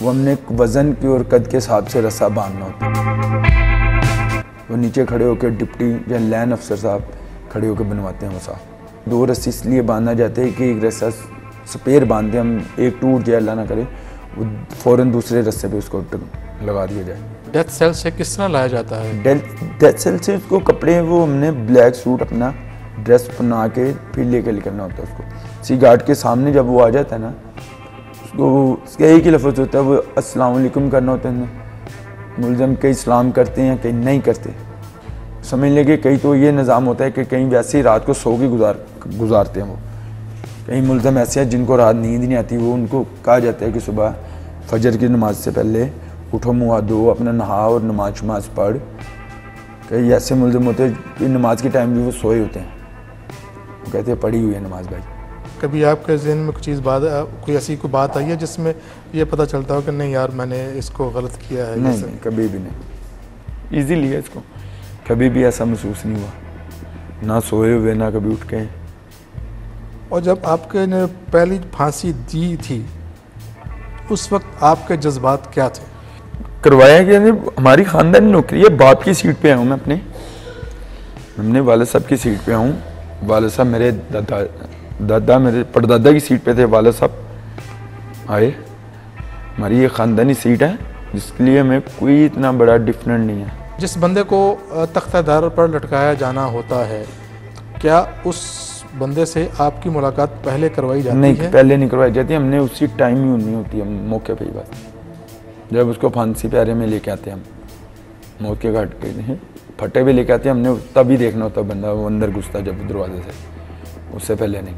वो हमने वज़न की और कद के हिसाब से रस्सा बांधना होता है। वो नीचे खड़े होकर डिप्टी या लैन अफसर साहब खड़े होकर बनवाते हैं वो साहब। 2 रस्सी इसलिए बांधना चाहते हैं कि एक रस्सा स्पेयर बांधते हम, एक टूट जाए अल्लाह ना करे, वो फ़ौरन दूसरे रस्से पे उसको लगा दिया जाए। डेथ सेल से किस तरह लाया जाता है? डेथ सेल से उसको कपड़े, वो हमने ब्लैक सूट अपना ड्रेस बना के फिर लेके निकलना होता है उसको। सी गार्ड के सामने जब वो आ जाता है ना, उसको उसका एक ही लफ्ज़ होता है, वो अस्सलाम वालेकुम करना होता है। मुलज़म कई सलाम करते हैं, कहीं नहीं करते। समझ लेंगे कहीं तो ये निज़ाम होता है कि कहीं वैसे ही रात को सो के गुजारते हैं। वो कई मुलज़म ऐसे हैं जिनको रात नींद नहीं आती, वो उनको कहा जाता है कि सुबह फजर की नमाज से पहले उठो, मुँह हाथ धो, अपना नहा और नमाज पढ़। कई ऐसे मुलज़म होते हैं कि नमाज के टाइम भी वो सोए होते हैं, वो कहते हैं पढ़ी हुई है नमाज भाई। कभी आपके ज़हन में कोई ऐसी बात आई है जिसमें ये पता चलता हो कि नहीं यार मैंने इसको गलत किया है? नहीं, कभी भी नहीं। ईज़ी लिया इसको, कभी भी ऐसा महसूस नहीं हुआ, ना सोए हुए ना कभी उठ के। और जब आपके ने पहली फांसी दी थी उस वक्त आपके जज्बात क्या थे? करवाया गया नहीं, हमारी ख़ानदानी नौकरी है, बाप की सीट पे आया हूँ मैं अपने वालिद साहब की सीट पे हूँ। वालिद साहब मेरे दादा मेरे परदादा की सीट पे थे, वालिद साहब आए। हमारी ये ख़ानदानी सीट है, जिसके लिए हमें कोई इतना बड़ा डिफरेंट नहीं है। जिस बंदे को तख्तादार पर लटकाया जाना होता है, क्या उस बंदे से आपकी मुलाकात पहले करवाई जाती है? नहीं, पहले नहीं करवाई जाती, हमने उसी टाइम ही होनी होती है, मौके पे ही बस। जब उसको फांसी प्यारे में लेके आते हैं हम, मौत के घाट पे फटे भी लेके आते हैं, हमने तभी देखना होता बंदा वो अंदर घुसता जब दरवाजे से, उससे पहले नहीं।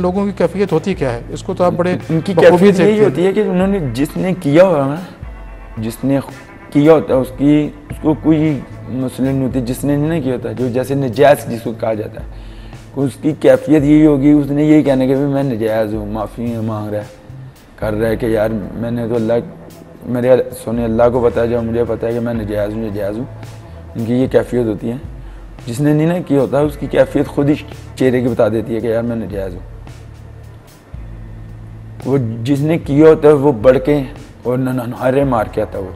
लोगों की कैफियत होती क्या है? इसको तो आप बड़े उनकी कैफियत यही होती है कि उन्होंने जिसने किया होगा ना, जिसने किया होता है उसको कोई मसला नहीं होती। जिसने नहीं किया होता, जो जैसे नजायज़ जिसको कहा जाता है, उसकी कैफियत यही होगी, उसने यही कहने के भी मैं नजायज़ हूँ, माफ़ी मांग रहा है, कर रहा है कि यार मैंने तो अल्लाह को पता है, जब मुझे पता है कि मैं नजायज़ हूँ। उनकी ये कैफियत होती है। जिसने नहीं ना किया होता उसकी कैफियत खुद ही चेहरे की बता देती है कि यार मैं नजायज़ हूँ। वो जिसने किया होता है वो बढ़ के और नहारे मार के आता है वो।